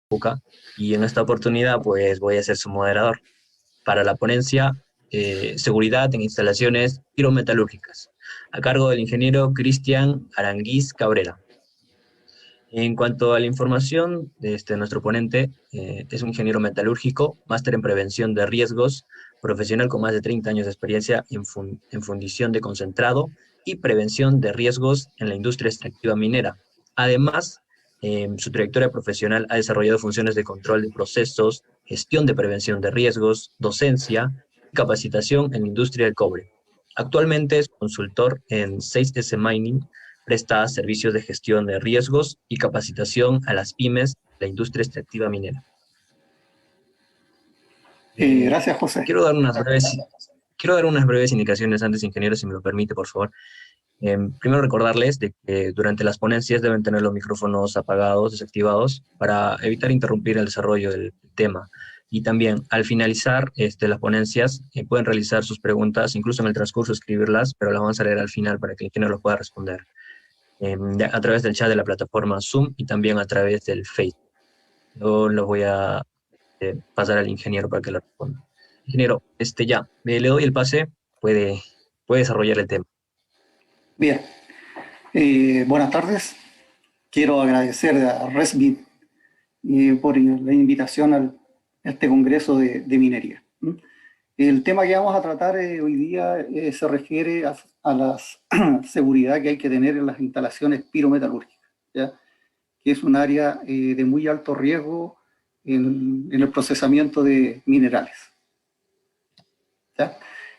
UCA, y en esta oportunidad pues voy a ser su moderador para la ponencia Seguridad en instalaciones pirometalúrgicas, a cargo del ingeniero Cristian Aranguiz Cabrera. En cuanto a la información, nuestro ponente es un ingeniero metalúrgico, máster en prevención de riesgos, profesional con más de 30 años de experiencia en fundición de concentrado y prevención de riesgos en la industria extractiva minera. Además, en su trayectoria profesional ha desarrollado funciones de control de procesos, gestión de prevención de riesgos, docencia y capacitación en la industria del cobre. Actualmente es consultor en 6S Mining, presta servicios de gestión de riesgos y capacitación a las pymes de la industria extractiva minera. Gracias, José. Quiero dar unas breves indicaciones antes, ingeniero, si me lo permite, por favor. Primero recordarles de que durante las ponencias deben tener los micrófonos apagados, desactivados, para evitar interrumpir el desarrollo del tema. Y también, al finalizar las ponencias, pueden realizar sus preguntas, incluso en el transcurso escribirlas, pero las vamos a leer al final para que el ingeniero lo pueda responder. A través del chat de la plataforma Zoom y también a través del Facebook. Yo lo voy a pasar al ingeniero para que lo responda. Ingeniero, ya, le doy el pase, puede desarrollar el tema. Bien, buenas tardes. Quiero agradecer a RESBIT por la invitación a este congreso de minería. El tema que vamos a tratar hoy día se refiere a la seguridad que hay que tener en las instalaciones pirometalúrgicas, ¿ya? Que es un área de muy alto riesgo en el procesamiento de minerales, ¿ya?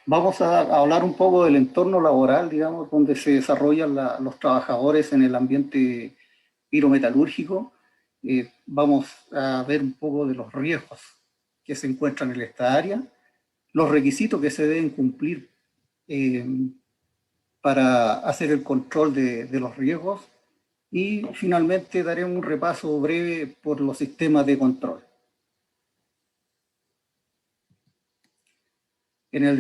Vamos a hablar un poco del entorno laboral, digamos, donde se desarrollan los trabajadores en el ambiente pirometalúrgico. Vamos a ver un poco de los riesgos que se encuentran en esta área, los requisitos que se deben cumplir para hacer el control de los riesgos, y finalmente daremos un repaso breve por los sistemas de control. En el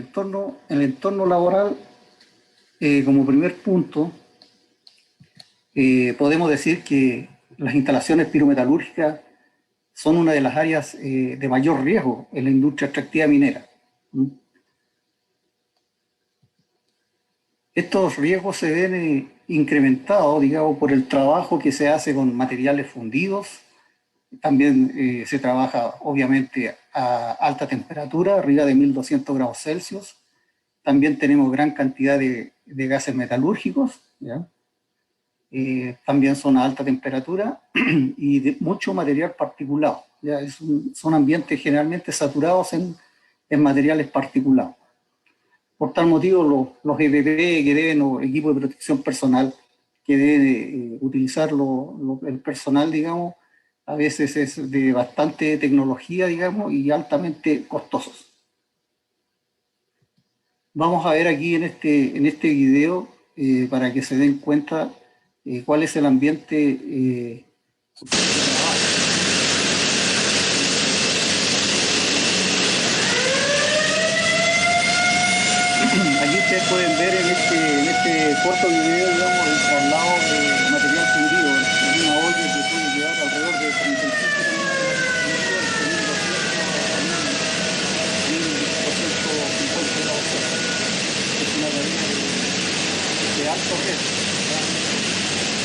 entorno laboral, como primer punto, podemos decir que las instalaciones pirometalúrgicas son una de las áreas de mayor riesgo en la industria extractiva minera. Estos riesgos se ven incrementados, digamos, por el trabajo que se hace con materiales fundidos. También se trabaja, obviamente, a alta temperatura, arriba de 1200 grados Celsius. También tenemos gran cantidad de gases metalúrgicos, ¿ya? También son a alta temperatura y de mucho material particulado, ¿ya? Son ambientes generalmente saturados en materiales particulados. Por tal motivo, los EPP que deben, o equipos de protección personal que debe utilizar el personal, digamos, a veces es de bastante tecnología, digamos, y altamente costosos. Vamos a ver aquí en este video, para que se den cuenta cuál es el ambiente Aquí ustedes pueden ver en este corto video, digamos, el traslado de material fundido en una olla que puede llevar alrededor de 35 toneladas de material, de 1250 grados Celsius. Es una cadena de alto riesgo, ¿ya?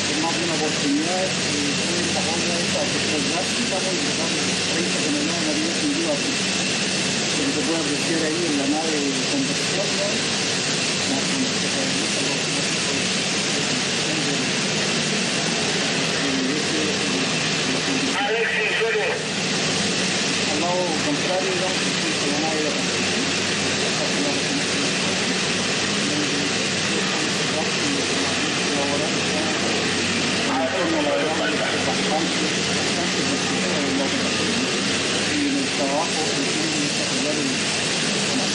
Es más de una oportunidad de poner la olla esa a descolgar, digamos, y botar 30 toneladas de material fundido a piso. Lo que se puede apreciar ahí en la nave de conversión, ¿no? Donde se realiza los procesos de al lado contrario, digamos, se la nave de conversión. Y en el trabajo se tiene que desarrollar el personal.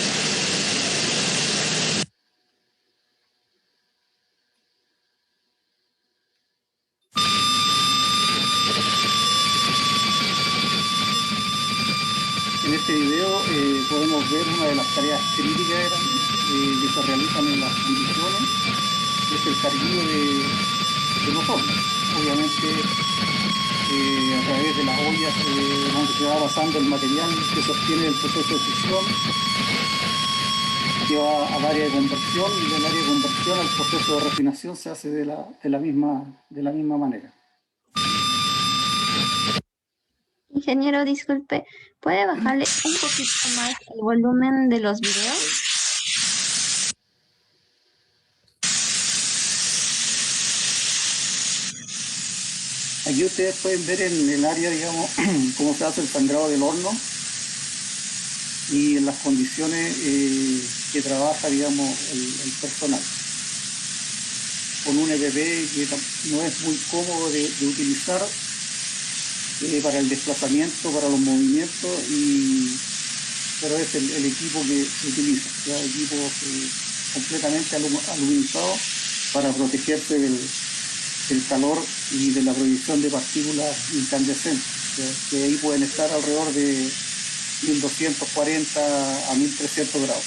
En este video podemos ver una de las tareas críticas que se realizan en las fundiciones, es el carguillo de los hornos. Obviamente a través de las ollas donde se va pasando el material que se obtiene del proceso de fusión, que va al área de conversión, y del área de conversión al proceso de refinación se hace de la misma manera. Ingeniero, disculpe, ¿puede bajarle un poquito más el volumen de los videos? Aquí ustedes pueden ver en el área, digamos, cómo se hace el sangrado del horno y en las condiciones que trabaja, digamos, el personal. Con un EPP que no es muy cómodo de utilizar para el desplazamiento, para los movimientos, pero es el equipo que se utiliza, ¿ya? Equipos completamente aluminizados para protegerse del calor y de la proyección de partículas incandescentes, que ahí pueden estar alrededor de 1240 a 1300 grados.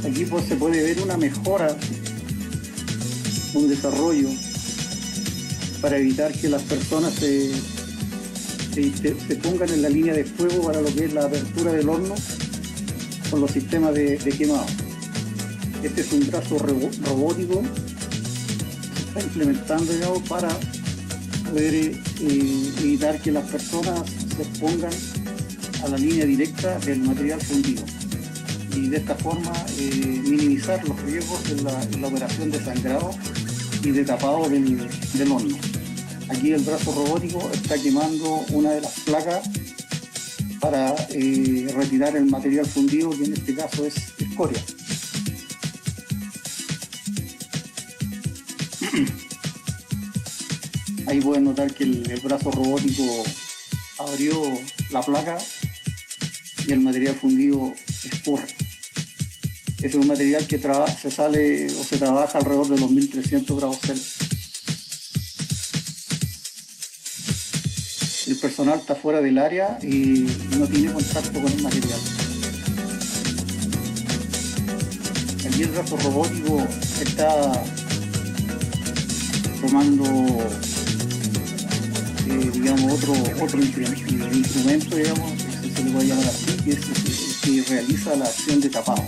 Aquí pues se puede ver una mejora, un desarrollo para evitar que las personas se pongan en la línea de fuego para lo que es la apertura del horno con los sistemas de quemado. Este es un brazo robótico que se está implementando, digamos, para poder evitar que las personas se pongan a la línea directa del material fundido, y de esta forma minimizar los riesgos en la operación de sangrado y de tapado del horno. Aquí el brazo robótico está quemando una de las placas para retirar el material fundido, que en este caso es escoria. Ahí pueden notar que el brazo robótico abrió la placa y el material fundido escurre. Es un material que se sale o se trabaja alrededor de los 1300 grados Celsius. El personal está fuera del área y no tiene contacto con el material. Aquí el brazo robótico está tomando digamos otro instrumento, digamos, se le puede llamar así, que es el que realiza la acción de tapado.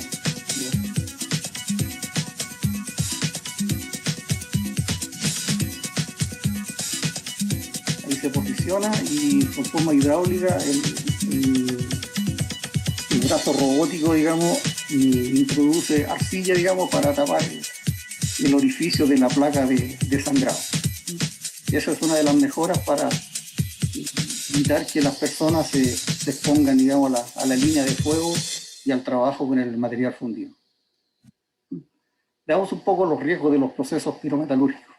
Ahí se posiciona y con forma hidráulica el brazo robótico, digamos, introduce arcilla, digamos, para tapar el orificio de la placa de sangrado. Y esa es una de las mejoras para evitar que las personas se expongan, digamos, a la línea de fuego y al trabajo con el material fundido. Veamos un poco los riesgos de los procesos pirometalúrgicos.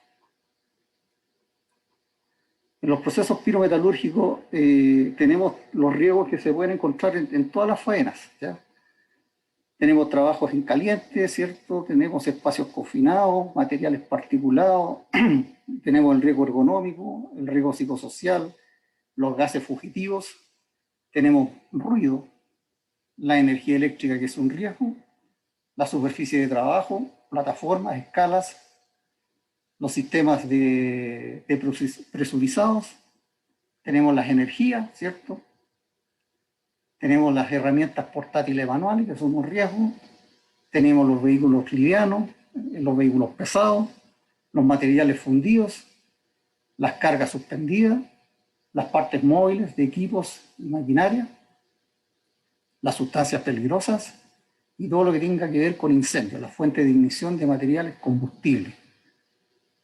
En los procesos pirometalúrgicos tenemos los riesgos que se pueden encontrar en todas las faenas, ¿ya? Tenemos trabajos en caliente, ¿cierto? Tenemos espacios confinados, materiales particulados, tenemos el riesgo ergonómico, el riesgo psicosocial, los gases fugitivos, tenemos ruido, la energía eléctrica, que es un riesgo, la superficie de trabajo, plataformas, escalas, los sistemas de presurizados, tenemos las energías, ¿cierto? Tenemos las herramientas portátiles manuales, que son un riesgo, tenemos los vehículos livianos, los vehículos pesados, los materiales fundidos, las cargas suspendidas, las partes móviles de equipos y maquinaria, las sustancias peligrosas y todo lo que tenga que ver con incendios, las fuentes de ignición de materiales combustibles.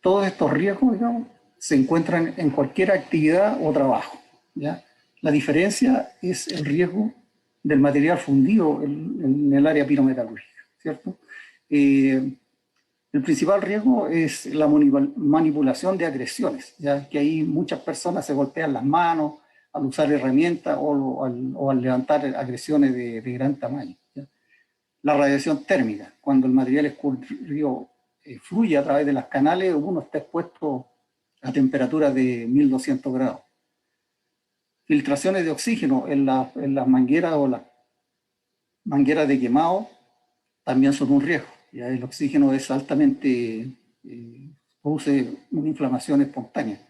Todos estos riesgos, digamos, se encuentran en cualquier actividad o trabajo, ¿ya? La diferencia es el riesgo del material fundido en el área pirometalúrgica, ¿cierto? El principal riesgo es la manipulación de agresiones, ya que ahí muchas personas se golpean las manos, al usar herramientas o al levantar agresiones de gran tamaño, ¿ya? La radiación térmica, cuando el material escurrido fluye a través de las canales, uno está expuesto a temperaturas de 1200 grados. Filtraciones de oxígeno en las mangueras o las mangueras de quemado también son un riesgo. ¿Ya? El oxígeno es altamente, produce una inflamación espontánea.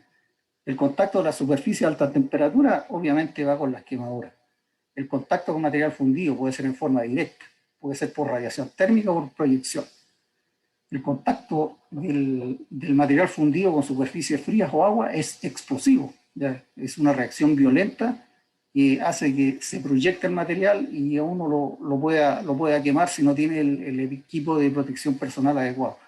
El contacto de la superficie a alta temperatura obviamente va con las quemaduras. El contacto con material fundido puede ser en forma directa, puede ser por radiación térmica o por proyección. El contacto del material fundido con superficies frías o agua es explosivo, ¿ya? Es una reacción violenta que hace que se proyecte el material y a uno lo pueda quemar si no tiene el equipo de protección personal adecuado.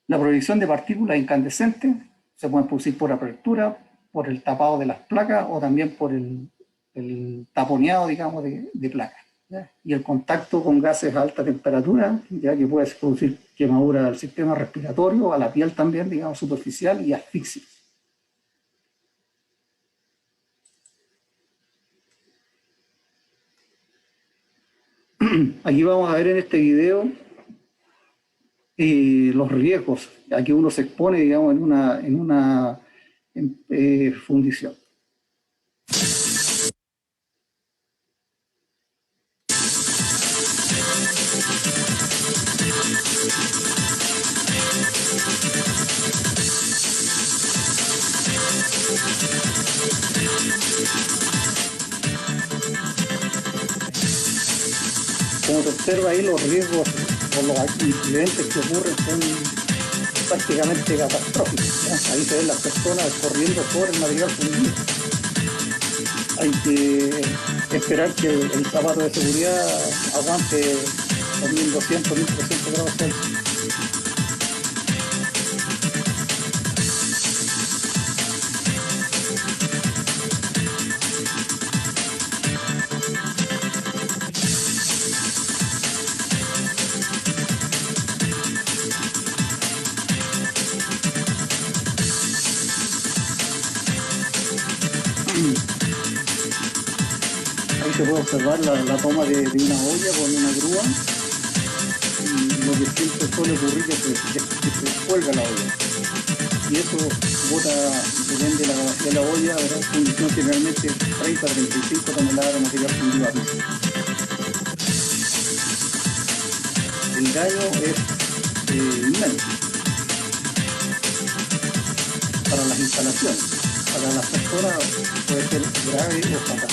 La proyección de partículas incandescentes se puede producir por apertura, por el tapado de las placas o también por el taponeado, digamos, de placas, ¿ya? Y el contacto con gases a alta temperatura, ya que puede producir quemadura al sistema respiratorio, a la piel también, digamos, superficial y asfixia. Aquí vamos a ver en este video los riesgos a que uno se expone, digamos, en una fundición. Como se observa ahí, los riesgos o los incidentes que ocurren son prácticamente catastróficos, ¿ya? Ahí se ven las personas corriendo por el material fundido. Hay que esperar que el zapato de seguridad aguante los 1200, 1300 grados Celsius. Ahí se puede observar la toma de una olla con una grúa, y lo que siempre suele ocurrir es que se cuelga la olla. Y eso bota, depende de la capacidad de la olla, ¿verdad? Fundición generalmente 30 a 35 toneladas de material fundido a piso. El daño es inmenso para las instalaciones. Para las personas puede ser grave o fatal.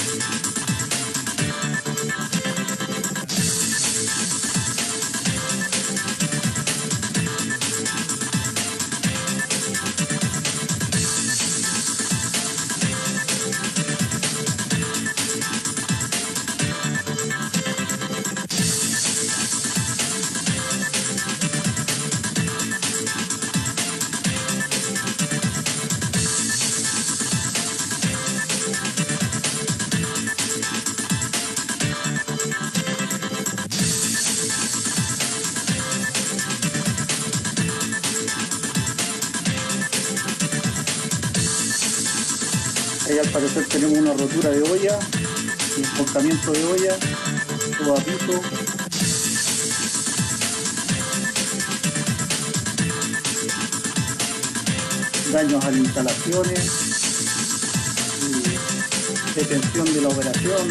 Ahí al parecer tenemos una rotura de olla, un cortamiento de olla, todo a piso. Daños a las instalaciones, detención de la operación.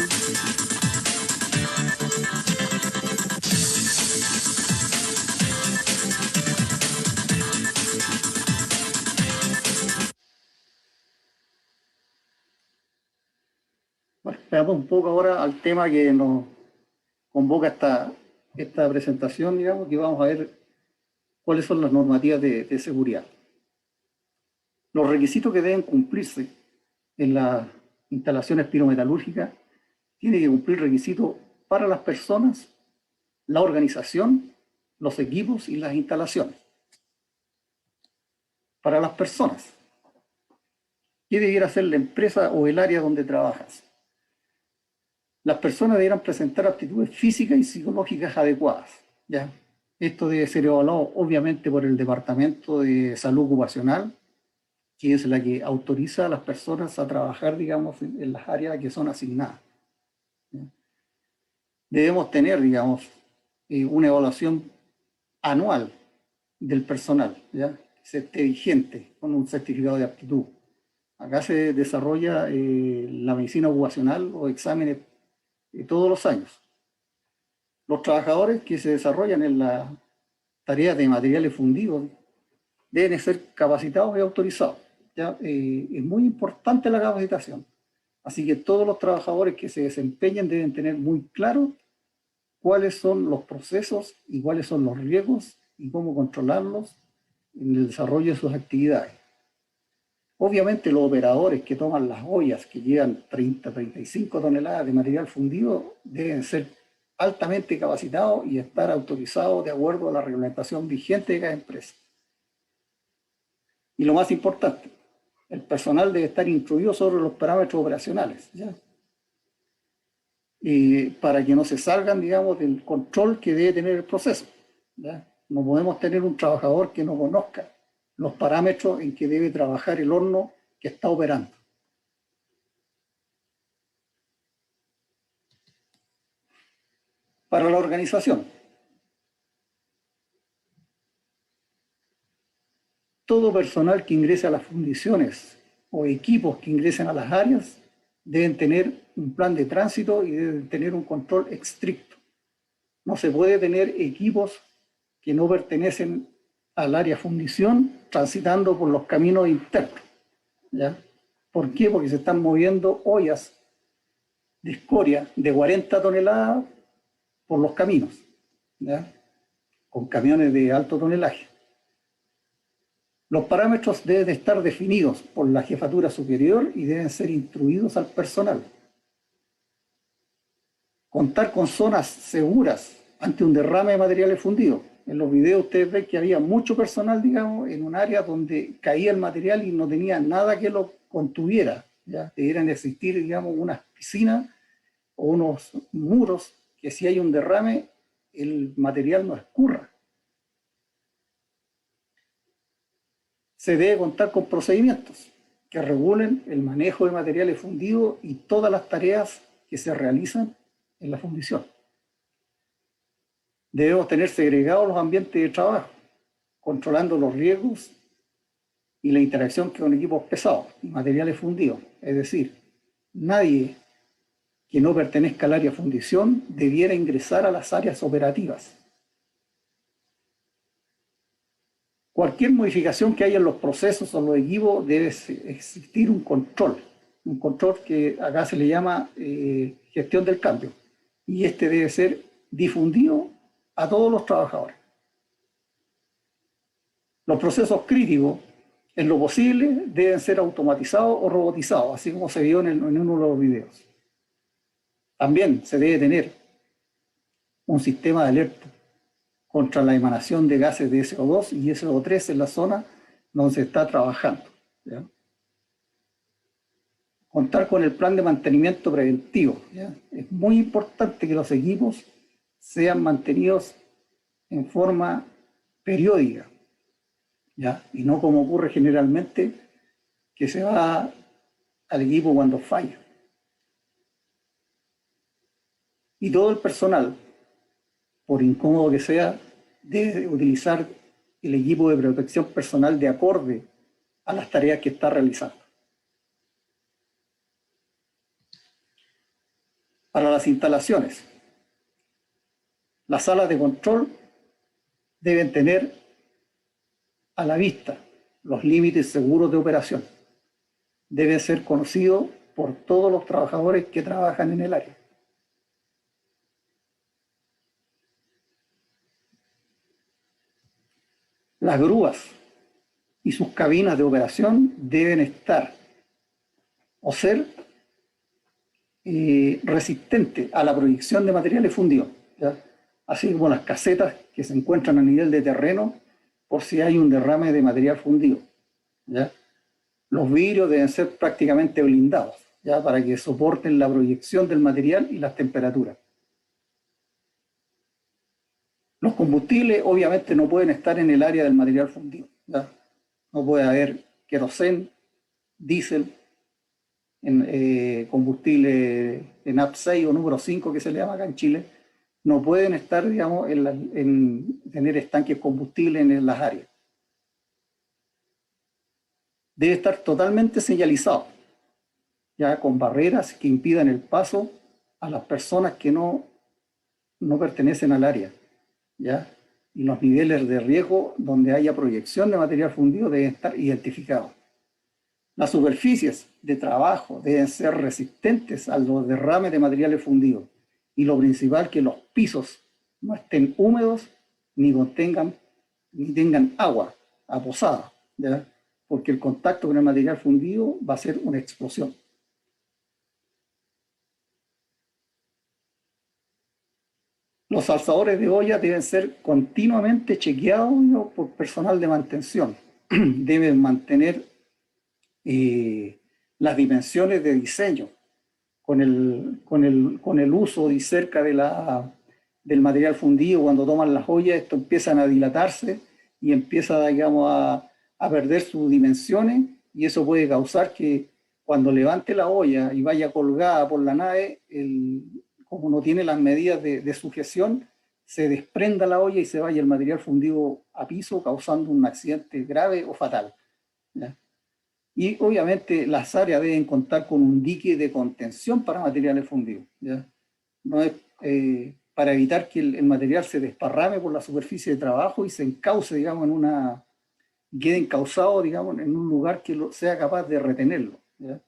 Bueno, veamos un poco ahora al tema que nos convoca esta presentación, digamos, que vamos a ver cuáles son las normativas de seguridad. Los requisitos que deben cumplirse en las instalaciones pirometalúrgicas tienen que cumplir requisitos para las personas, la organización, los equipos y las instalaciones. Para las personas, ¿qué debiera hacer la empresa o el área donde trabajas? Las personas deberán presentar aptitudes físicas y psicológicas adecuadas, ¿ya? Esto debe ser evaluado obviamente por el Departamento de Salud Ocupacional que es la que autoriza a las personas a trabajar, digamos, en las áreas que son asignadas. Debemos tener, digamos, una evaluación anual del personal, ¿ya? Que se esté vigente con un certificado de aptitud. Acá se desarrolla la medicina ocupacional o exámenes todos los años. Los trabajadores que se desarrollan en las tareas de materiales fundidos deben ser capacitados y autorizados, ¿ya? Es muy importante la capacitación. Así que todos los trabajadores que se desempeñen deben tener muy claro cuáles son los procesos y cuáles son los riesgos y cómo controlarlos en el desarrollo de sus actividades. Obviamente los operadores que toman las ollas que llevan 30, 35 toneladas de material fundido deben ser altamente capacitados y estar autorizados de acuerdo a la reglamentación vigente de cada empresa. Y lo más importante, el personal debe estar instruido sobre los parámetros operacionales, ¿ya? Para que no se salgan, digamos, del control que debe tener el proceso, ¿ya? No podemos tener un trabajador que no conozca los parámetros en que debe trabajar el horno que está operando. Para la organización, todo personal que ingrese a las fundiciones o equipos que ingresen a las áreas deben tener un plan de tránsito y deben tener un control estricto. No se puede tener equipos que no pertenecen al área fundición transitando por los caminos internos, ¿ya? ¿Por qué? Porque se están moviendo ollas de escoria de 40 toneladas por los caminos, ¿ya? Con camiones de alto tonelaje. Los parámetros deben estar definidos por la jefatura superior y deben ser instruidos al personal. Contar con zonas seguras ante un derrame de materiales fundidos. En los videos ustedes ven que había mucho personal, digamos, en un área donde caía el material y no tenía nada que lo contuviera, ¿ya? Debieran existir, digamos, unas piscinas o unos muros que si hay un derrame, el material no escurra. Se debe contar con procedimientos que regulen el manejo de materiales fundidos y todas las tareas que se realizan en la fundición. Debemos tener segregados los ambientes de trabajo, controlando los riesgos y la interacción con equipos pesados y materiales fundidos. Es decir, nadie que no pertenezca al área fundición debiera ingresar a las áreas operativas. Cualquier modificación que haya en los procesos o los equipos debe existir un control que acá se le llama gestión del cambio, y este debe ser difundido a todos los trabajadores. Los procesos críticos, en lo posible, deben ser automatizados o robotizados, así como se vio en uno de los videos. También se debe tener un sistema de alerta contra la emanación de gases de SO2 y SO3 en la zona donde se está trabajando, ¿ya? Contar con el plan de mantenimiento preventivo, ¿ya? Es muy importante que los equipos sean mantenidos en forma periódica, ¿ya? Y no como ocurre generalmente, que se va al equipo cuando falla. Y todo el personal, por incómodo que sea, debe utilizar el equipo de protección personal de acorde a las tareas que está realizando. Para las instalaciones, las salas de control deben tener a la vista los límites seguros de operación. Deben ser conocidos por todos los trabajadores que trabajan en el área. Las grúas y sus cabinas de operación deben estar o ser resistentes a la proyección de materiales fundidos, ¿ya? Así como las casetas que se encuentran a nivel de terreno por si hay un derrame de material fundido, ¿ya? Los vidrios deben ser prácticamente blindados, ¿ya? Para que soporten la proyección del material y las temperaturas. Los combustibles obviamente no pueden estar en el área del material fundido, ¿ya? No puede haber querosén, diésel, combustible en AP6 o número 5 que se le llama acá en Chile, no pueden estar, digamos, en tener estanques combustibles en las áreas. Debe estar totalmente señalizado, ya con barreras que impidan el paso a las personas que no pertenecen al área, ¿ya? Y los niveles de riesgo donde haya proyección de material fundido deben estar identificados. Las superficies de trabajo deben ser resistentes a los derrames de materiales fundidos. Y lo principal, que los pisos no estén húmedos ni tengan agua aposada, ¿ya? Porque el contacto con el material fundido va a ser una explosión. Los alzadores de olla deben ser continuamente chequeados, ¿no?, por personal de mantención. Deben mantener las dimensiones de diseño con el uso y cerca del material fundido. Cuando toman las ollas, esto empiezan a dilatarse y empieza, digamos, a perder sus dimensiones, y eso puede causar que cuando levante la olla y vaya colgada por la nave, como no tiene las medidas de sujeción, se desprenda la olla y se vaya el material fundido a piso, causando un accidente grave o fatal, ¿ya? Y obviamente las áreas deben contar con un dique de contención para materiales fundidos, ¿ya? No es para evitar que el material se desparrame por la superficie de trabajo y se encauce, digamos, quede encauzado, digamos, en un lugar que sea capaz de retenerlo, ¿ya?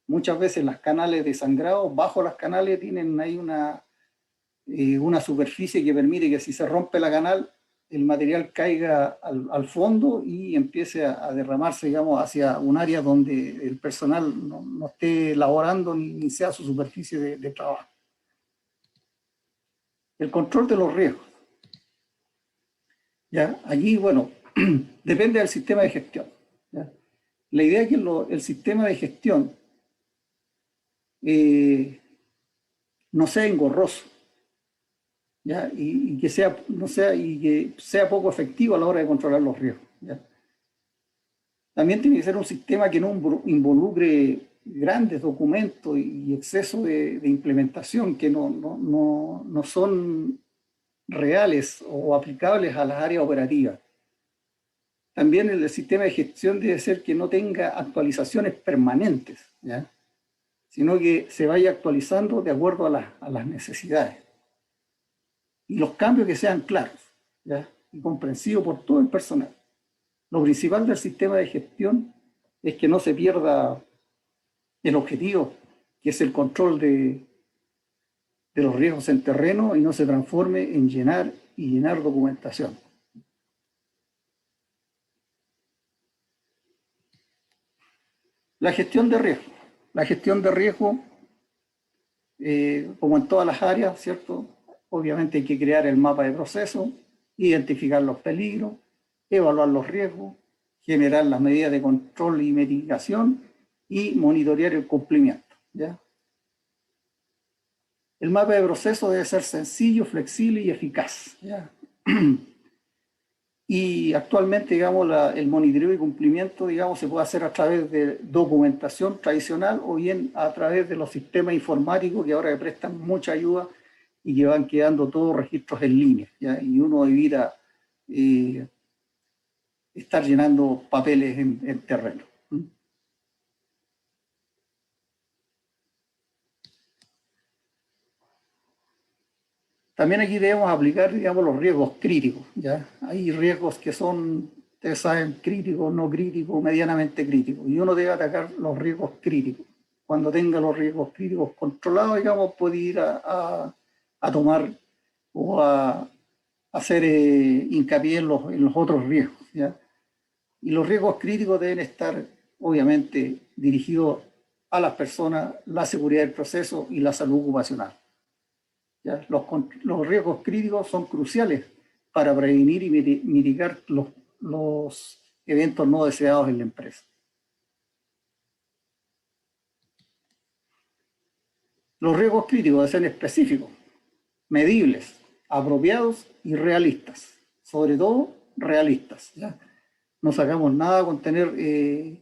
Muchas veces las canales de sangrado, bajo las canales, tienen ahí una superficie que permite que si se rompe la canal, el material caiga al fondo y empiece a derramarse, digamos, hacia un área donde el personal no esté laborando ni sea su superficie de trabajo. El control de los riesgos. ¿Ya? Allí, bueno, depende del sistema de gestión, ¿ya? La idea es que el sistema de gestión no sea engorroso, ¿ya? Y que sea poco efectivo a la hora de controlar los riesgos, ¿ya? También tiene que ser un sistema que no involucre grandes documentos y exceso de implementación que no son reales o aplicables a las áreas operativas. También el sistema de gestión debe ser que no tenga actualizaciones permanentes, ¿ya?, sino que se vaya actualizando de acuerdo a las necesidades. Y los cambios que sean claros, ¿ya?, y comprensivos por todo el personal. Lo principal del sistema de gestión es que no se pierda el objetivo, que es el control de los riesgos en terreno, y no se transforme en llenar documentación. La gestión de riesgo. La gestión de riesgo, como en todas las áreas, ¿cierto? Obviamente hay que crear el mapa de proceso, identificar los peligros, evaluar los riesgos, generar las medidas de control y mitigación y monitorear el cumplimiento, ¿ya? El mapa de proceso debe ser sencillo, flexible y eficaz, ¿ya? Y actualmente, digamos, el monitoreo y cumplimiento, digamos, se puede hacer a través de documentación tradicional o bien a través de los sistemas informáticos que ahora prestan mucha ayuda y que van quedando todos registros en línea, ¿ya? Y uno evita estar llenando papeles en terreno. También aquí debemos aplicar, digamos, los riesgos críticos, ¿ya? Hay riesgos que son, ustedes saben, críticos, no críticos, medianamente críticos, y uno debe atacar los riesgos críticos. Cuando tenga los riesgos críticos controlados, digamos, puede ir a tomar o a hacer hincapié en los otros riesgos, ¿ya? Y los riesgos críticos deben estar, obviamente, dirigidos a las personas, la seguridad del proceso y la salud ocupacional, ¿ya? Los riesgos críticos son cruciales para prevenir y mitigar los eventos no deseados en la empresa. Los riesgos críticos deben ser específicos, medibles, apropiados y realistas, sobre todo realistas, ¿ya? no sacamos nada con tener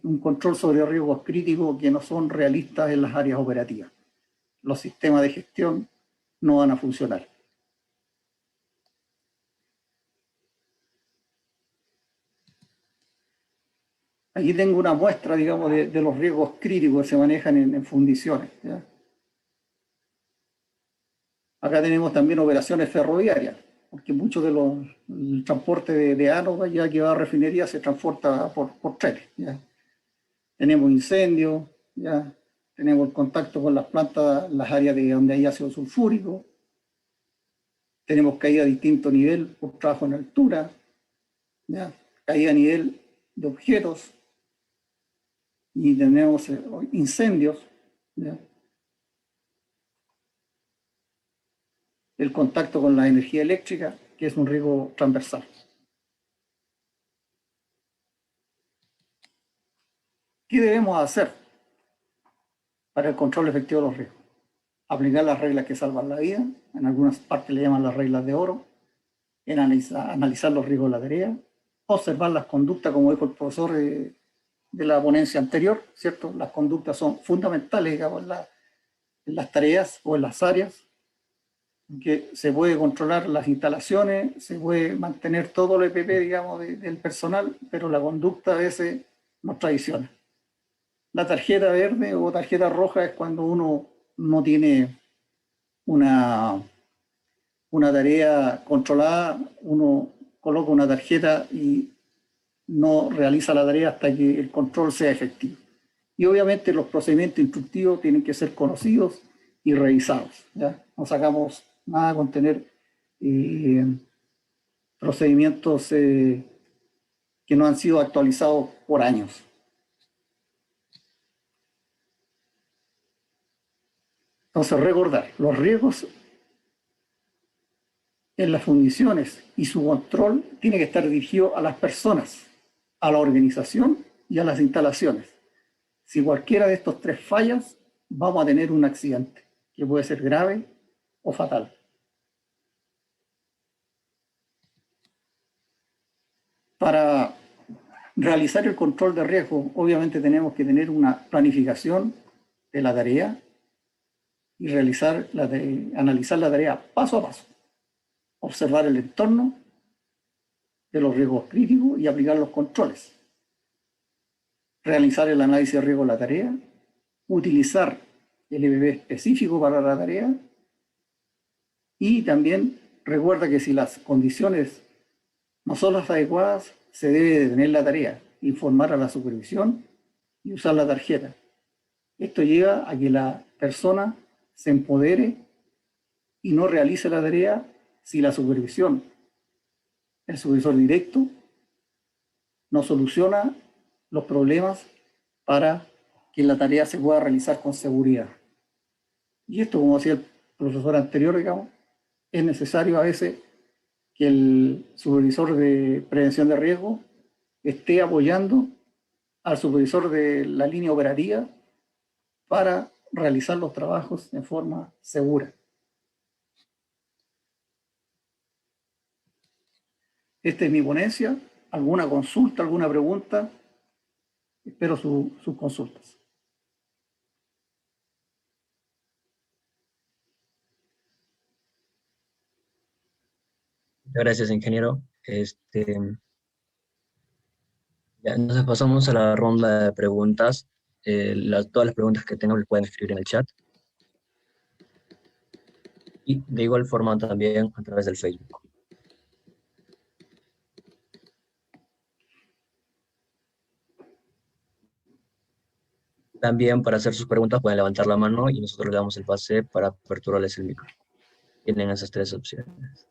un control sobre riesgos críticos que no son realistas en las áreas operativas. Los sistemas de gestión no van a funcionar. Aquí tengo una muestra, digamos, de los riesgos críticos que se manejan en fundiciones, ¿ya? Acá tenemos también operaciones ferroviarias, porque mucho del transporte de ánodos, ya que va a refinería, se transporta por trenes, ¿ya? Tenemos incendios, ¿ya? Tenemos el contacto con las plantas, las áreas donde hay ácido sulfúrico, tenemos caída a distinto nivel por trabajo en altura, ¿ya? Caída a nivel de objetos, y tenemos incendios, ¿ya? El contacto con la energía eléctrica, que es un riesgo transversal. ¿Qué debemos hacer para el control efectivo de los riesgos? Aplicar las reglas que salvan la vida, en algunas partes le llaman las reglas de oro, en analizar los riesgos de la tarea, observar las conductas, como dijo el profesor de la ponencia anterior, ¿cierto? Las conductas son fundamentales, digamos, en las tareas o en las áreas, que se puede controlar las instalaciones, se puede mantener todo el EPP, digamos, del personal, pero la conducta a veces nos traiciona. La tarjeta verde o tarjeta roja es cuando uno no tiene una tarea controlada, uno coloca una tarjeta y no realiza la tarea hasta que el control sea efectivo. Y obviamente los procedimientos instructivos tienen que ser conocidos y revisados, ¿ya? No sacamos nada con tener procedimientos que no han sido actualizados por años. Entonces, recordar, los riesgos en las fundiciones y su control tiene que estar dirigido a las personas, a la organización y a las instalaciones. Si cualquiera de estos tres fallas, vamos a tener un accidente que puede ser grave o fatal. Para realizar el control de riesgo, obviamente tenemos que tener una planificación de la tarea y analizar la tarea paso a paso, observar el entorno de los riesgos críticos y aplicar los controles, realizar el análisis de riesgo de la tarea, utilizar el EPP específico para la tarea, y también recuerda que si las condiciones no son las adecuadas, se debe detener la tarea, informar a la supervisión y usar la tarjeta. Esto lleva a que la persona se empodere y no realice la tarea si la supervisión, el supervisor directo, no soluciona los problemas para que la tarea se pueda realizar con seguridad. Y esto, como decía el profesor anterior, digamos, es necesario a veces que el supervisor de prevención de riesgo esté apoyando al supervisor de la línea operativa para realizar los trabajos de forma segura. Esta es mi ponencia. ¿Alguna consulta, alguna pregunta? Espero sus consultas. Gracias, ingeniero. Ya, entonces pasamos a la ronda de preguntas. Todas las preguntas que tengan las pueden escribir en el chat. Y de igual forma también a través del Facebook. También para hacer sus preguntas pueden levantar la mano y nosotros le damos el pase para aperturarles el micro. Tienen esas tres opciones.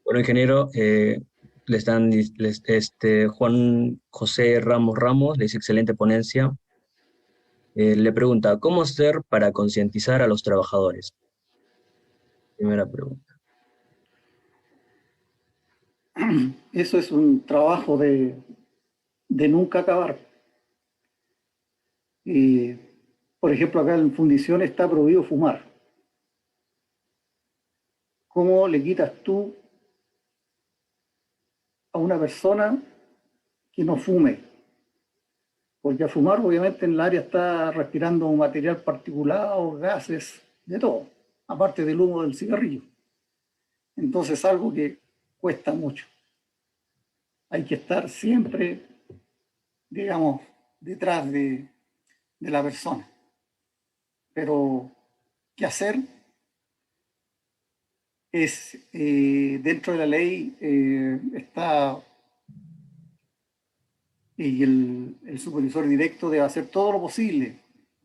Bueno, ingeniero, Juan José Ramos le dice excelente ponencia. Le pregunta, ¿cómo hacer para concientizar a los trabajadores? Primera pregunta. Eso es un trabajo de nunca acabar. Eh, por ejemplo, acá en fundición está prohibido fumar. ¿Cómo le quitas tú a una persona que no fume? Porque a fumar, obviamente, en el área está respirando un material particulado, gases, de todo, aparte del humo del cigarrillo. Entonces, algo que cuesta mucho. Hay que estar siempre, digamos, detrás de la persona. Pero, ¿qué hacer? Es, dentro de la ley está, y el supervisor directo debe hacer todo lo posible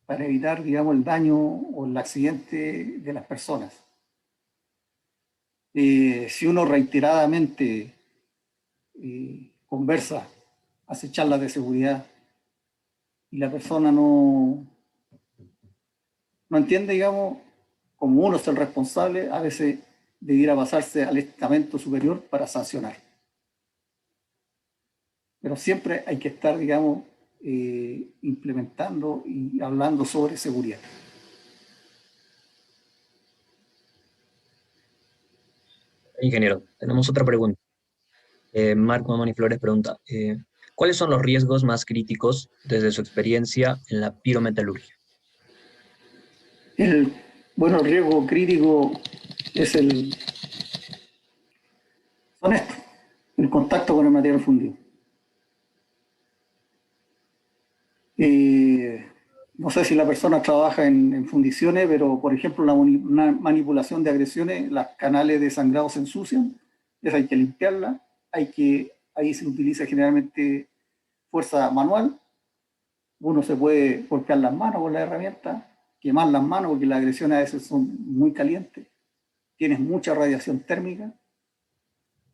para evitar, digamos, el daño o el accidente de las personas. Si uno reiteradamente conversa, hace charlas de seguridad y la persona no entiende, digamos, como uno es el responsable, a veces debiera pasarse al estamento superior para sancionar. Pero siempre hay que estar, digamos, implementando y hablando sobre seguridad. Ingeniero, tenemos otra pregunta. Marco Mamoni Flores pregunta, ¿cuáles son los riesgos más críticos desde su experiencia en la pirometalurgia? El, bueno, el riesgo crítico es son estos, el contacto con el material fundido. Eh, no sé si la persona trabaja en fundiciones, pero por ejemplo una manipulación de agresiones, las canales de sangrado se ensucian, esa hay que limpiarla, ahí se utiliza generalmente fuerza manual, uno se puede golpear las manos con la herramienta, quemar las manos porque las agresiones a veces son muy calientes, tienes mucha radiación térmica,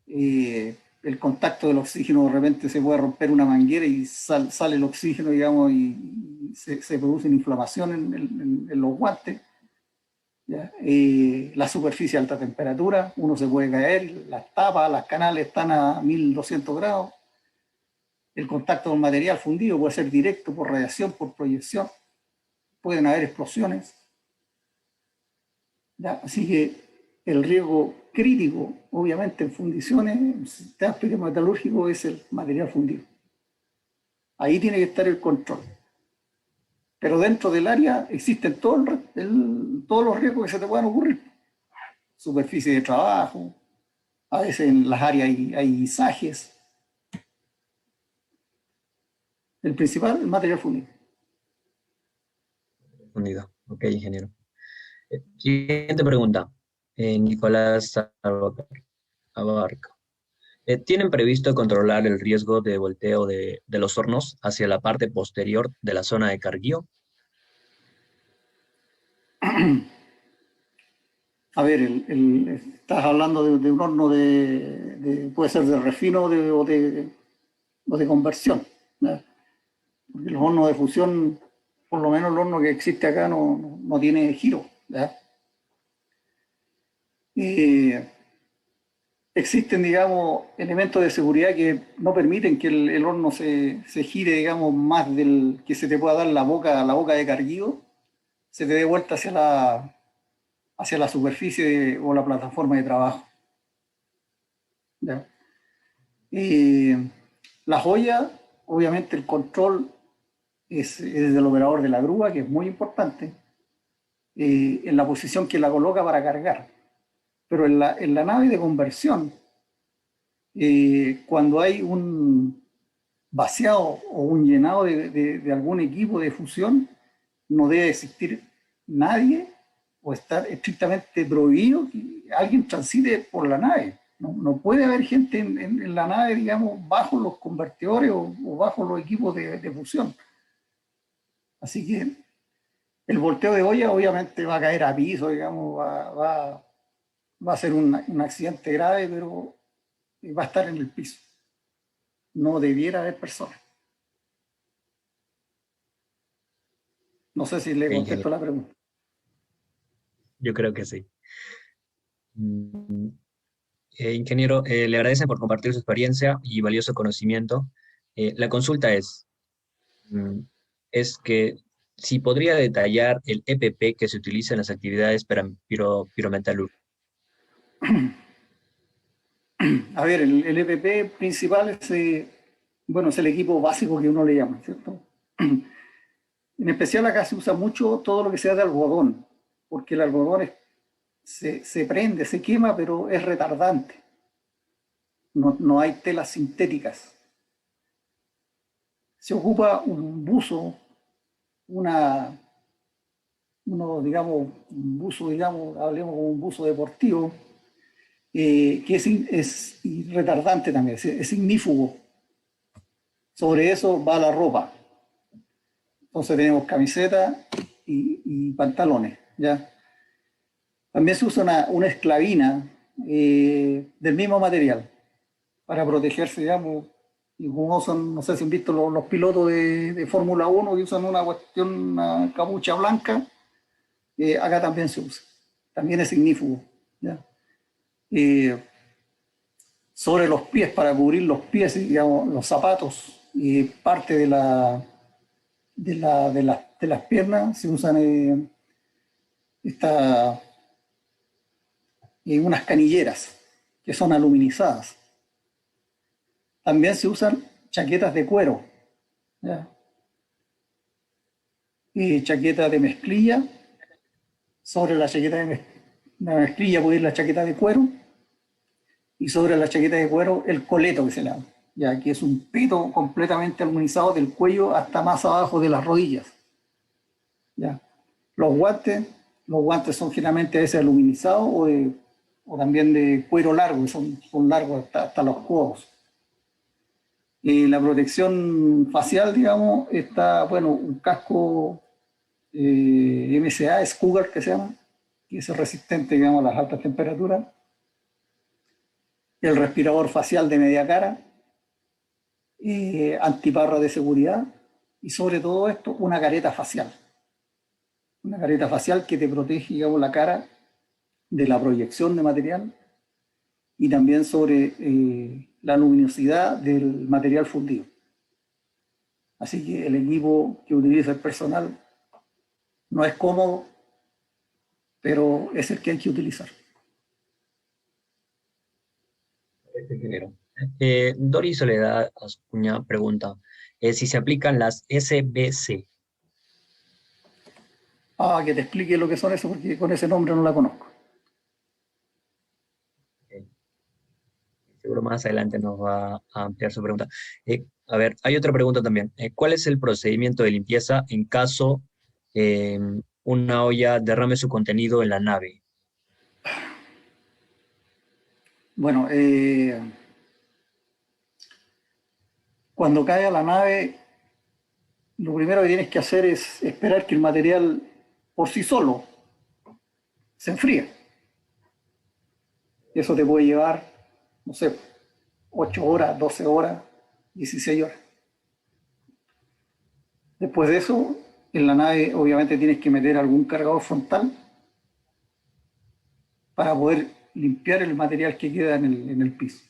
el contacto del oxígeno de repente se puede romper una manguera y sale el oxígeno, digamos, y se produce una inflamación en los guantes. ¿Ya? La superficie a alta temperatura, uno se puede caer, las tapas, las canales están a 1200 grados. El contacto con material fundido puede ser directo por radiación, por proyección. Pueden haber explosiones. ¿Ya? Así que el riesgo crítico, obviamente en fundiciones, en sistemas metalúrgicos, es el material fundido. Ahí tiene que estar el control. Pero dentro del área existen todos los riesgos que se te puedan ocurrir. Superficie de trabajo, a veces en las áreas hay izajes. El principal, el material fundido. Fundido. Ok, ingeniero. Siguiente pregunta. Nicolás Abarca. ¿Tienen previsto controlar el riesgo de volteo de los hornos hacia la parte posterior de la zona de carguío? A ver, estás hablando de un horno puede ser de refino o de conversión. ¿Ya? Porque los hornos de fusión, por lo menos el horno que existe acá no tiene giro. ¿Ya? Existen, digamos, elementos de seguridad que no permiten que el horno se gire, digamos, más del que se te pueda dar la boca de carguido, se te dé vuelta hacia la superficie o la plataforma de trabajo. ¿Ya? La joya, obviamente el control es del operador de la grúa, que es muy importante, en la posición que la coloca para cargar. Pero en la nave de conversión, cuando hay un vaciado o un llenado de algún equipo de fusión, no debe existir nadie o estar estrictamente prohibido que alguien transite por la nave. No puede haber gente en la nave, digamos, bajo los convertidores o bajo los equipos de fusión. Así que el volteo de olla obviamente va a caer a piso, digamos, va a ser un accidente grave, pero va a estar en el piso. No debiera haber personas. No sé si le Ok, ingeniero. contesto la pregunta. Yo creo que sí. Mm, ingeniero, le agradecen por compartir su experiencia y valioso conocimiento. La consulta mm, es que si podría detallar el EPP que se utiliza en las actividades para pirometalúrgicas. A ver, el EPP principal es, bueno, es el equipo básico que uno le llama, ¿cierto? En especial acá se usa mucho todo lo que sea de algodón, porque el algodón se prende, se quema, pero es retardante. No hay telas sintéticas. Se ocupa un buzo, una, digamos, un buzo, digamos, hablemos como un buzo deportivo, que es retardante también, es ignífugo. Sobre eso va la ropa. Entonces tenemos camiseta y pantalones, ¿ya? También se usa una esclavina del mismo material para protegerse, digamos, y como usan, no sé si han visto los pilotos de Fórmula 1 que usan una cuestión, una capucha blanca, acá también se usa. También es ignífugo, ¿ya? Eh, Sobre los pies, para cubrir los pies, digamos, los zapatos y parte de las piernas se usan esta, unas canilleras que son aluminizadas. También se usan chaquetas de cuero, ¿ya? Chaqueta de mezclilla. Sobre la chaqueta de mezclilla puede ir la chaqueta de cuero, y sobre la chaqueta de cuero el coleto que se le llama, ya que es un pito completamente aluminizado del cuello hasta más abajo de las rodillas. ¿Ya? Los guantes, los guantes son generalmente a veces aluminizados o también de cuero largo, que son largos hasta los codos. La protección facial, digamos, está, bueno, un casco MCA, es Cougar que se llama, que es resistente, digamos, a las altas temperaturas. El respirador facial de media cara, antiparra de seguridad y sobre todo esto, una careta facial. Una careta facial que te protege, digamos, la cara de la proyección de material y también sobre la luminosidad del material fundido. Así que el equipo que utiliza el personal no es cómodo, pero es el que hay que utilizar. Ingeniero. Dori Soledad Ascuña pregunta si se aplican las SBC. Que te explique lo que son eso, porque con ese nombre no la conozco. Seguro más adelante nos va a ampliar su pregunta. A ver, hay otra pregunta también. ¿Cuál es el procedimiento de limpieza en caso una olla derrame su contenido en la nave? Bueno, cuando cae a la nave, lo primero que tienes que hacer es esperar que el material por sí solo se enfríe. Eso te puede llevar, no sé, 8 horas, 12 horas, 16 horas. Después de eso, en la nave obviamente tienes que meter algún cargador frontal para poder limpiar el material que queda en el piso.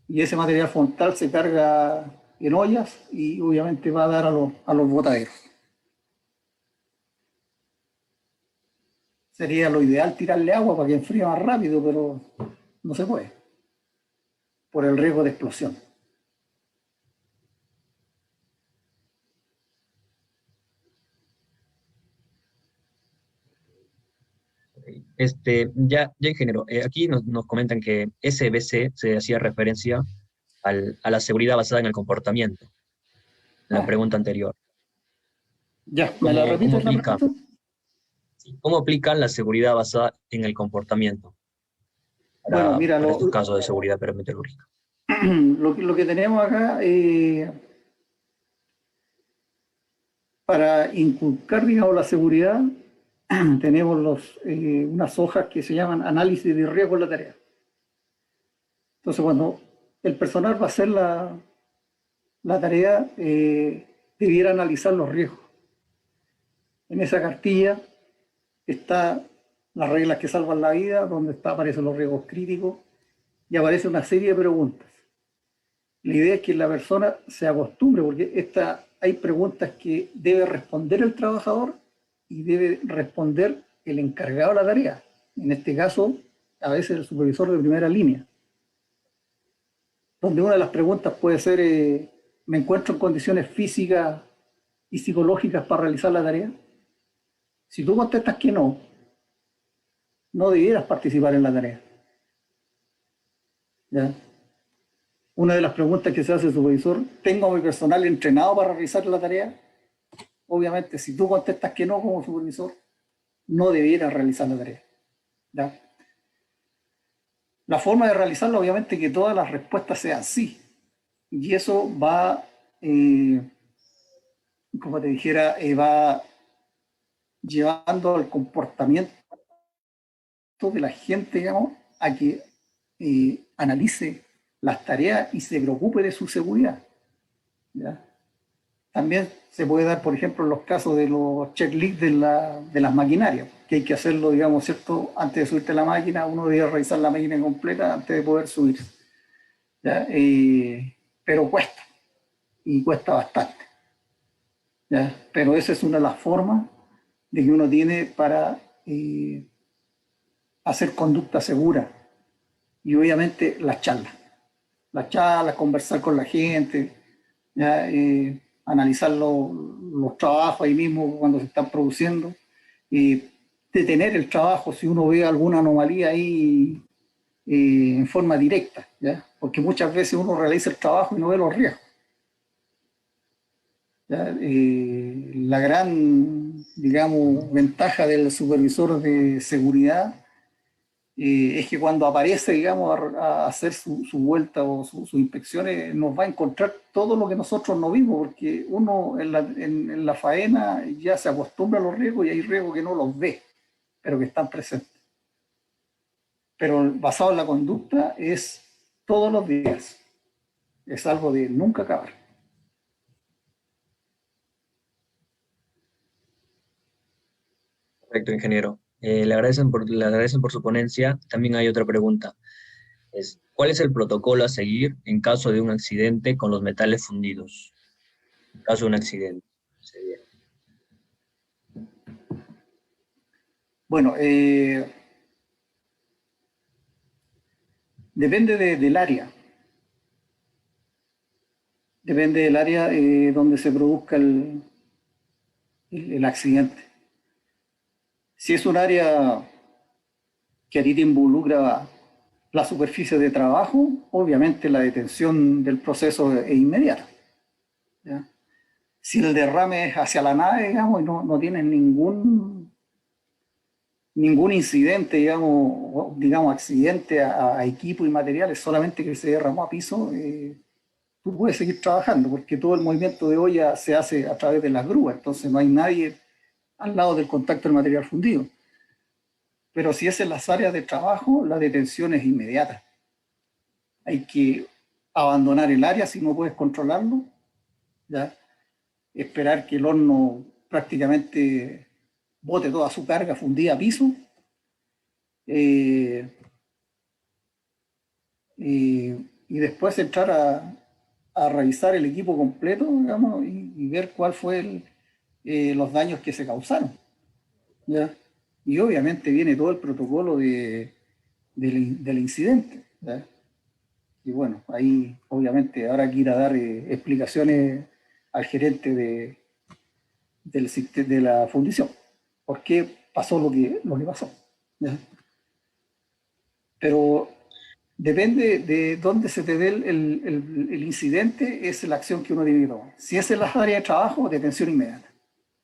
Y ese material frontal se carga en ollas y obviamente va a dar a los botaderos. Sería lo ideal tirarle agua para que enfríe más rápido, pero no se puede, por el riesgo de explosión. Ya ingeniero, aquí nos comentan que SBC se hacía referencia a la seguridad basada en el comportamiento, en la Ah, pregunta anterior. ya, ¿me la ¿Cómo repites la aplica? pregunta? ¿Cómo aplican la seguridad basada en el comportamiento Bueno, mira, para estos casos de seguridad meteorológica? lo que tenemos acá, para inculcar, digamos, la seguridad, tenemos unas hojas que se llaman análisis de riesgo en la tarea. Entonces, cuando el personal va a hacer la tarea, debiera analizar los riesgos. En esa cartilla está las reglas que salvan la vida, donde aparecen los riesgos críticos, y aparece una serie de preguntas. La idea es que la persona se acostumbre, porque hay preguntas que debe responder el trabajador y debe responder el encargado de la tarea. En este caso, a veces el supervisor de primera línea. Donde una de las preguntas puede ser, ¿me encuentro en condiciones físicas y psicológicas para realizar la tarea? Si tú contestas que no, no debieras participar en la tarea. ¿Ya? Una de las preguntas que se hace el supervisor, ¿tengo a mi personal entrenado para realizar la tarea? Obviamente, si tú contestas que no como supervisor, no debieras realizar la tarea. ¿Ya? La forma de realizarla, obviamente, que todas las respuestas sean sí. Y eso va, como te dijera, va llevando al comportamiento de la gente, digamos, a que analice las tareas y se preocupe de su seguridad. ¿Ya? También se puede dar, por ejemplo, en los casos de los checklists de las maquinarias, que hay que hacerlo, digamos, ¿cierto? Antes de subirte a la máquina, uno debe revisar la máquina completa antes de poder subir. ¿Ya? Pero cuesta, y cuesta bastante. ¿Ya? Pero esa es una de las formas de que uno tiene para hacer conducta segura. Y obviamente las charlas, conversar con la gente, ¿ya? Analizar los trabajos ahí mismo cuando se están produciendo, detener el trabajo si uno ve alguna anomalía ahí en forma directa, ¿ya? Porque muchas veces uno realiza el trabajo y no ve los riesgos. ¿Ya? La gran, digamos, ventaja del supervisor de seguridad es que cuando aparece, digamos, a hacer su vuelta o sus inspecciones, nos va a encontrar todo lo que nosotros no vimos, porque uno en la faena ya se acostumbra a los riesgos y hay riesgos que no los ve, pero que están presentes. Pero basado en la conducta es todos los días, es algo de nunca acabar. Perfecto, ingeniero. Le agradecen por su ponencia. También hay otra pregunta. ¿Cuál es el protocolo a seguir en caso de un accidente con los metales fundidos? En caso de un accidente. Sería. Bueno, depende del área. Depende del área donde se produzca el accidente. Si es un área que a ti te involucra la superficie de trabajo, obviamente la detención del proceso es inmediata. ¿Ya? Si el derrame es hacia la nave, digamos, y no tienes ningún incidente, digamos accidente a equipo y materiales, solamente que se derramó a piso, tú puedes seguir trabajando, porque todo el movimiento de olla se hace a través de las grúas, entonces no hay nadie al lado del contacto del material fundido. Pero si es en las áreas de trabajo, la detención es inmediata. Hay que abandonar el área si no puedes controlarlo, ¿ya? Esperar que el horno prácticamente bote toda su carga fundida a piso, y después entrar a revisar el equipo completo, digamos, y ver cuál fue los daños que se causaron, ¿ya? Y obviamente viene todo el protocolo del incidente, ¿ya? Y bueno, ahí obviamente habrá que ir a dar explicaciones al gerente de la fundición, por qué pasó lo que pasó, ¿ya? Pero depende de dónde se te dé el incidente, es la acción que uno tiene que tomar. Si es en las áreas de trabajo, detención inmediata.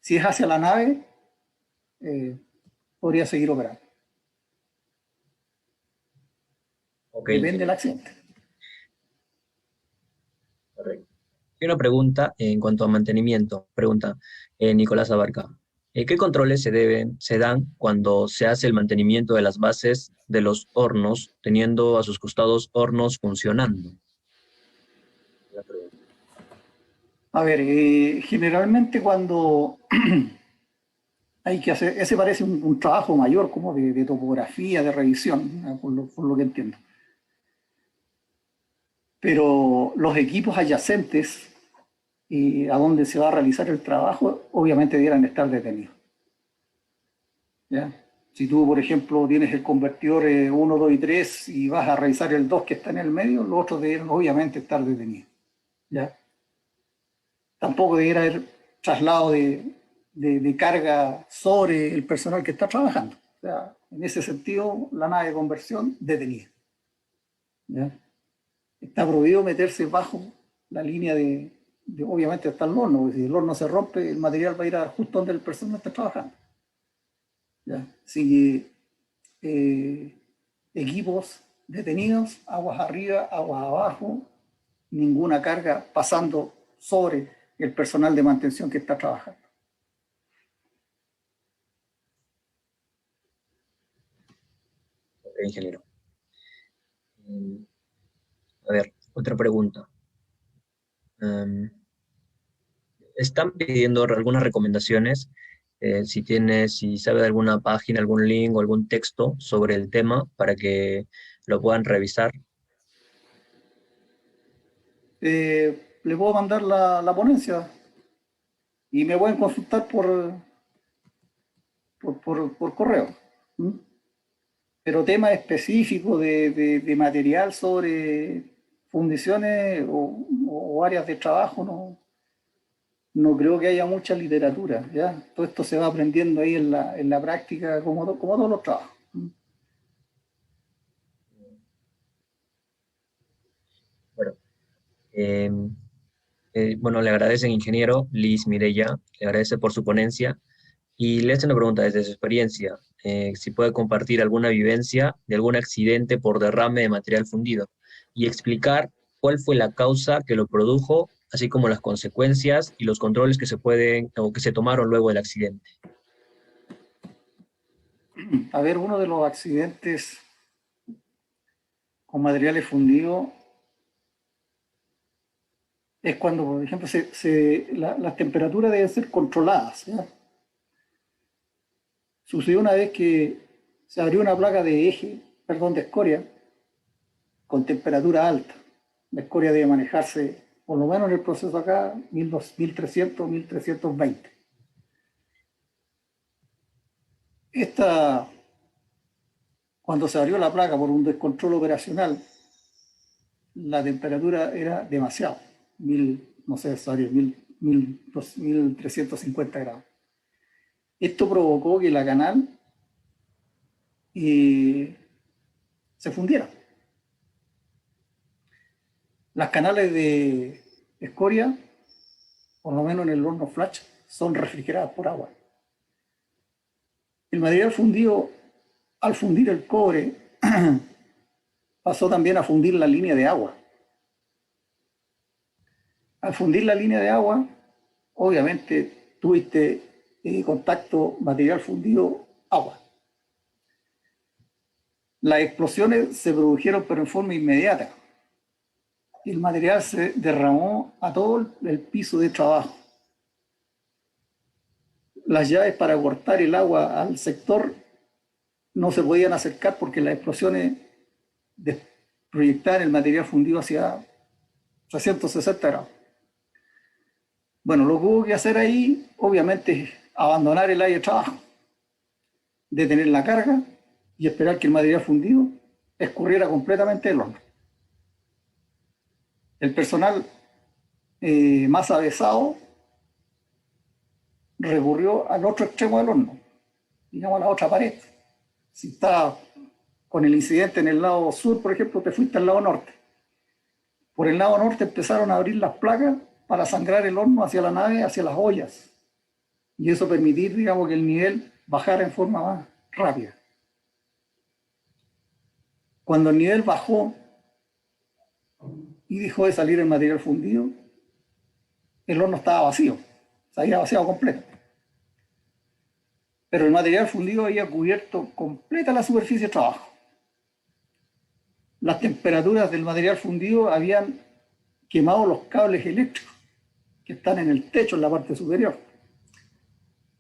Si es hacia la nave, podría seguir operando. Okay. Depende del accidente. Correcto. Y una pregunta en cuanto a mantenimiento. Pregunta Nicolás Abarca. ¿Qué controles se dan cuando se hace el mantenimiento de las bases de los hornos, teniendo a sus costados hornos funcionando? A ver, generalmente cuando hay que hacer, ese parece un trabajo mayor como de topografía, de revisión, ¿no? Por lo que entiendo. Pero los equipos adyacentes a donde se va a realizar el trabajo, obviamente debieran estar detenidos. ¿Ya? Si tú, por ejemplo, tienes el convertidor 1, 2 y 3 y vas a revisar el 2 que está en el medio, los otros deben obviamente estar detenidos. ¿Ya? Tampoco debiera haber traslado de carga sobre el personal que está trabajando. O sea, en ese sentido, la nave de conversión detenida. ¿Ya? Está prohibido meterse bajo la línea obviamente hasta el horno, porque si el horno se rompe, el material va a ir justo donde el personal está trabajando. ¿Ya? Así que equipos detenidos, aguas arriba, aguas abajo, ninguna carga pasando sobre el personal de mantención que está trabajando. Ok, ingeniero. A ver, otra pregunta. Están pidiendo algunas recomendaciones. Si sabe de alguna página, algún link o algún texto sobre el tema para que lo puedan revisar. Le puedo mandar la ponencia y me pueden consultar por correo. ¿Mm? Pero temas específicos de material sobre fundiciones o áreas de trabajo, no creo que haya mucha literatura. ¿Ya? Todo esto se va aprendiendo ahí en la práctica, como todos los trabajos. Bueno, eh, bueno, le agradece, ingeniero Liz Mireya, le agradece por su ponencia y le hace una pregunta desde su experiencia, si puede compartir alguna vivencia de algún accidente por derrame de material fundido y explicar cuál fue la causa que lo produjo, así como las consecuencias y los controles que se pueden o que se tomaron luego del accidente. A ver, uno de los accidentes con materiales fundidos es cuando, por ejemplo, las temperaturas deben ser controladas. ¿Ya? Sucedió una vez que se abrió una placa de de escoria, con temperatura alta. La escoria debe manejarse, por lo menos en el proceso acá, 1300, 1320. Esta, cuando se abrió la placa por un descontrol operacional, la temperatura era demasiado, no sé, 1350 grados. Esto provocó que la canal se fundiera. Las canales de escoria, por lo menos en el horno flash, son refrigeradas por agua. El material fundido, al fundir el cobre, pasó también a fundir la línea de agua. Al fundir la línea de agua, obviamente tuviste contacto material fundido agua. Las explosiones se produjeron pero en forma inmediata. El material se derramó a todo el piso de trabajo. Las llaves para cortar el agua al sector no se podían acercar porque las explosiones proyectaban el material fundido hacia 360 grados. Bueno, lo que hubo que hacer ahí, obviamente, es abandonar el área de trabajo, detener la carga y esperar que el material fundido escurriera completamente del horno. El personal más avesado recurrió al otro extremo del horno, digamos a la otra pared. Si está con el incidente en el lado sur, por ejemplo, te fuiste al lado norte. Por el lado norte empezaron a abrir las placas para sangrar el horno hacia la nave, hacia las ollas. Y eso permitir, digamos, que el nivel bajara en forma más rápida. Cuando el nivel bajó y dejó de salir el material fundido, el horno estaba vacío, se había vaciado completo. Pero el material fundido había cubierto completa la superficie de trabajo. Las temperaturas del material fundido habían quemado los cables eléctricos que están en el techo, en la parte superior.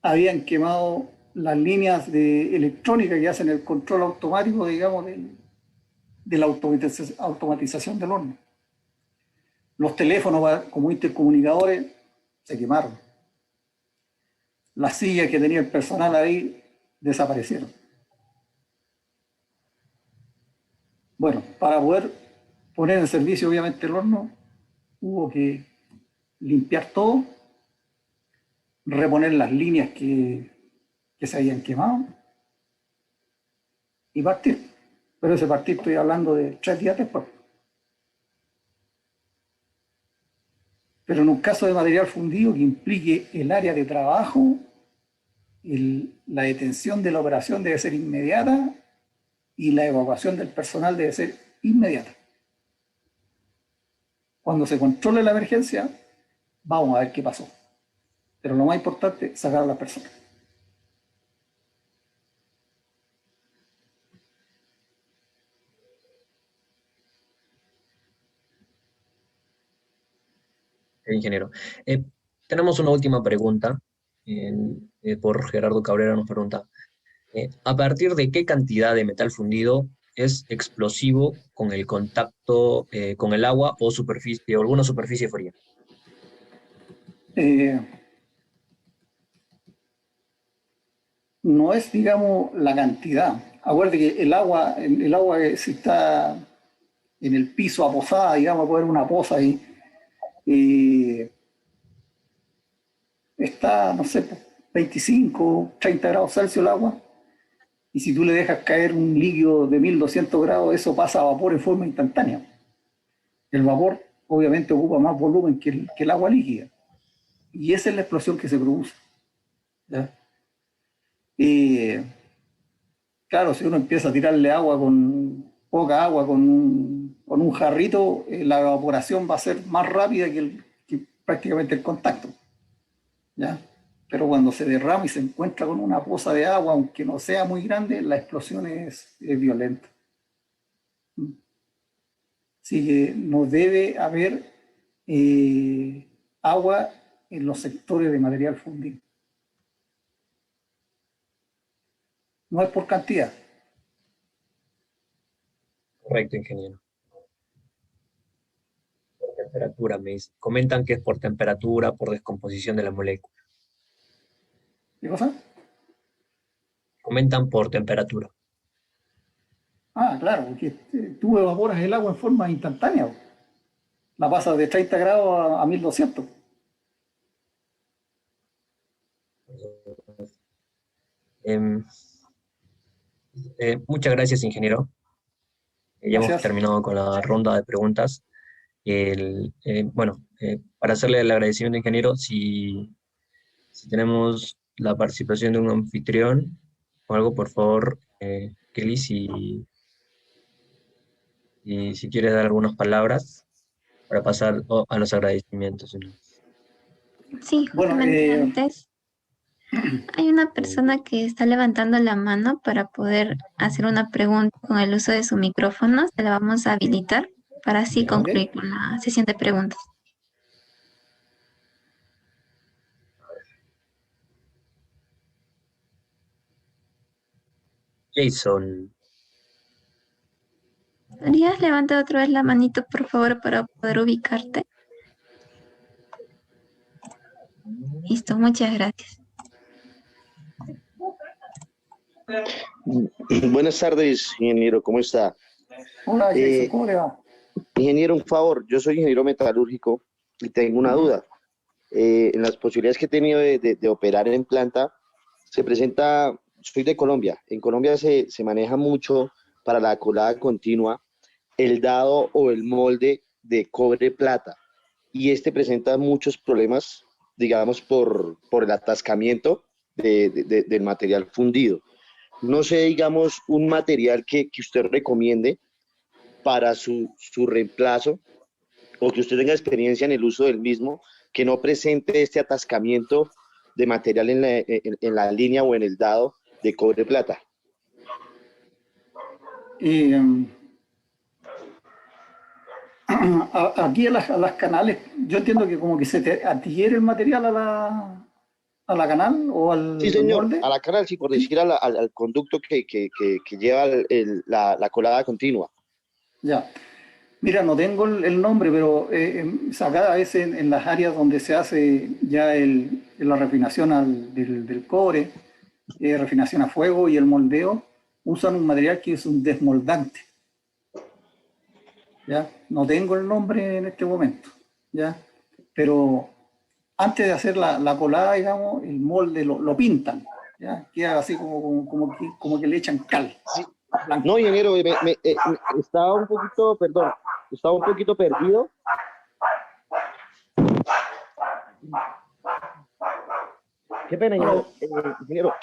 habían quemado las líneas de electrónica que hacen el control automático, digamos, de la automatización del horno. Los teléfonos como intercomunicadores se quemaron. Las sillas que tenía el personal ahí desaparecieron. Bueno, para poder poner en servicio obviamente el horno, hubo que limpiar todo, reponer las líneas que se habían quemado y partir. Pero ese partir estoy hablando de 3 días después. Pero en un caso de material fundido que implique el área de trabajo, la detención de la operación debe ser inmediata y la evacuación del personal debe ser inmediata. Cuando se controle la emergencia, vamos a ver qué pasó. Pero lo más importante, sacar a las personas. Ingeniero. Tenemos una última pregunta. Por Gerardo Cabrera nos pregunta, ¿a partir de qué cantidad de metal fundido es explosivo con el contacto con el agua o superficie, o alguna superficie fría? No es, digamos, la cantidad. Acuérdate que el agua si está en el piso aposada, digamos, puede haber una poza ahí, está, no sé, 25, 30 grados Celsius el agua, y si tú le dejas caer un líquido de 1200 grados, eso pasa a vapor en forma instantánea. El vapor obviamente ocupa más volumen que el agua líquida, y esa es la explosión que se produce. ¿Ya? Claro, si uno empieza a tirarle agua con poca agua, con un jarrito, la evaporación va a ser más rápida que prácticamente el contacto. ¿Ya? Pero cuando se derrama y se encuentra con una poza de agua, aunque no sea muy grande, la explosión es violenta. Así que no debe haber agua en los sectores de material fundido. No es por cantidad. Correcto, ingeniero. Por temperatura, comentan que es por temperatura, por descomposición de la molécula. ¿Qué cosa? Comentan por temperatura. Ah, claro, porque tú evaporas el agua en forma instantánea. La pasas de 30 grados a 1200. Muchas gracias, ingeniero. Ya hemos terminado con la ronda de preguntas. Para hacerle el agradecimiento, ingeniero, si tenemos la participación de un anfitrión o algo, por favor, Kelly, si quieres dar algunas palabras para pasar a los agradecimientos. Sí, justamente antes hay una persona que está levantando la mano para poder hacer una pregunta con el uso de su micrófono. Se la vamos a habilitar para así concluir con la sesión de preguntas. Jason. ¿Podrías levantar otra vez la manito, por favor, para poder ubicarte? Listo, muchas gracias. Buenas tardes, ingeniero, ¿cómo está? Hola, Jason, ¿cómo le va? Ingeniero, un favor, yo soy ingeniero metalúrgico y tengo una duda. En las posibilidades que he tenido de operar en planta, se presenta, soy de Colombia, en Colombia se maneja mucho para la colada continua el dado o el molde de cobre-plata y este presenta muchos problemas, digamos, por el atascamiento del material fundido. No sé, digamos, un material que usted recomiende para su reemplazo o que usted tenga experiencia en el uso del mismo, que no presente este atascamiento de material en la línea o en el dado de cobre-plata. Aquí a las canales, yo entiendo que como que se te adhiere el material a la canal o Sí, al señor, molde? a la canal, sí, por decir al conducto que lleva la colada continua. Ya. Mira, no tengo el nombre, pero acá a veces en las áreas donde se hace ya la refinación del cobre, refinación a fuego y el moldeo, usan un material que es un desmoldante. ¿Ya? No tengo el nombre en este momento, ¿ya? Pero antes de hacer la colada, digamos, el molde lo pintan, ¿ya? Queda así como que le echan cal, Sí. blanco. No, ingeniero, estaba un poquito, perdón, estaba un poquito perdido. Qué pena, ingeniero. Ingeniero,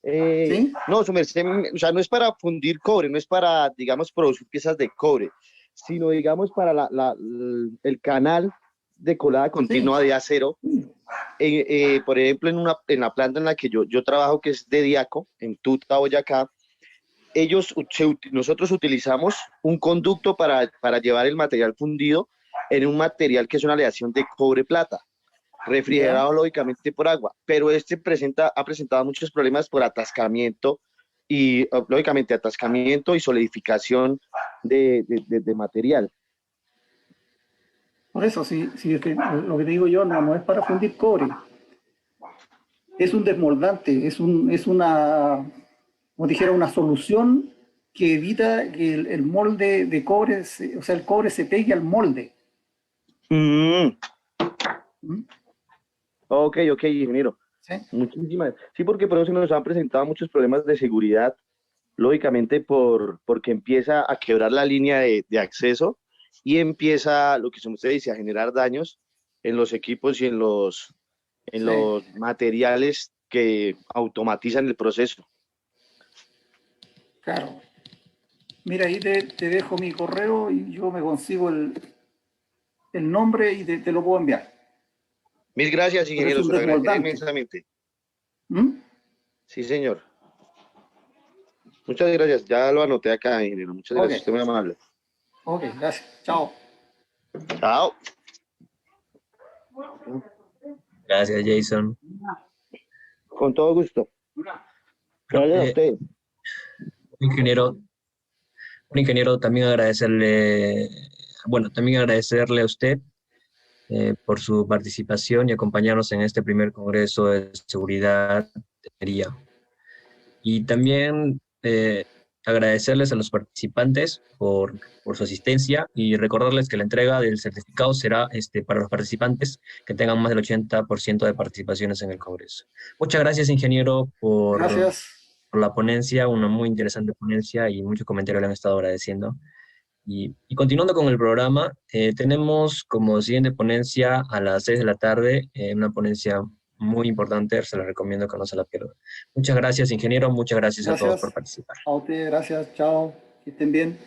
¿Sí? no, su merced, o sea, no es para fundir cobre, no es para, digamos, producir piezas de cobre, sino, digamos, para el canal de colada Sí. continua de acero. Por ejemplo, en la planta en la que yo trabajo, que es de Diaco, en Tuta, Boyacá, nosotros utilizamos un conducto para llevar el material fundido en un material que es una aleación de cobre-plata, ¿Ya? refrigerado lógicamente por agua, pero ha presentado muchos problemas por atascamiento y lógicamente atascamiento y solidificación de material. Por eso, si es que lo que te digo yo no es para fundir cobre, es un desmoldante, es una, como dijera, una solución que evita que el molde de cobre, o sea, el cobre se pegue al molde. Mm, ¿Mm? ok, ingeniero. ¿Sí? Muchísimas. Sí, porque por eso se nos han presentado muchos problemas de seguridad, lógicamente porque empieza a quebrar la línea de acceso y empieza, lo que usted dice, a generar daños en los equipos y en Sí, los materiales que automatizan el proceso. claro. Mira, ahí te dejo mi correo y yo me consigo el nombre y te lo puedo enviar. Mil gracias, Pero es ingeniero, un se lo agradeceré desmoldante. inmensamente. ¿Mm? Sí, señor. Muchas gracias, ya lo anoté acá, ingeniero. Muchas Ok, gracias, usted muy amable. ok, gracias. Chao. Chao. Gracias, Jason. Con todo gusto. Bueno, Gracias a usted. ingeniero, también agradecerle, bueno, también agradecerle a usted por su participación y acompañarnos en este primer Congreso de Seguridad de Minería. Y también agradecerles a los participantes por su asistencia y recordarles que la entrega del certificado será para los participantes que tengan más del 80% de participaciones en el Congreso. Muchas gracias, ingeniero, Gracias. por la ponencia, una muy interesante ponencia y muchos comentarios le han estado agradeciendo. Y continuando con el programa, tenemos como siguiente ponencia a las 6 de la tarde, una ponencia muy importante, se la recomiendo que no se la pierdan. Muchas gracias, ingeniero, muchas gracias a todos por Gracias. participar. A usted, gracias. Chao. Que estén bien.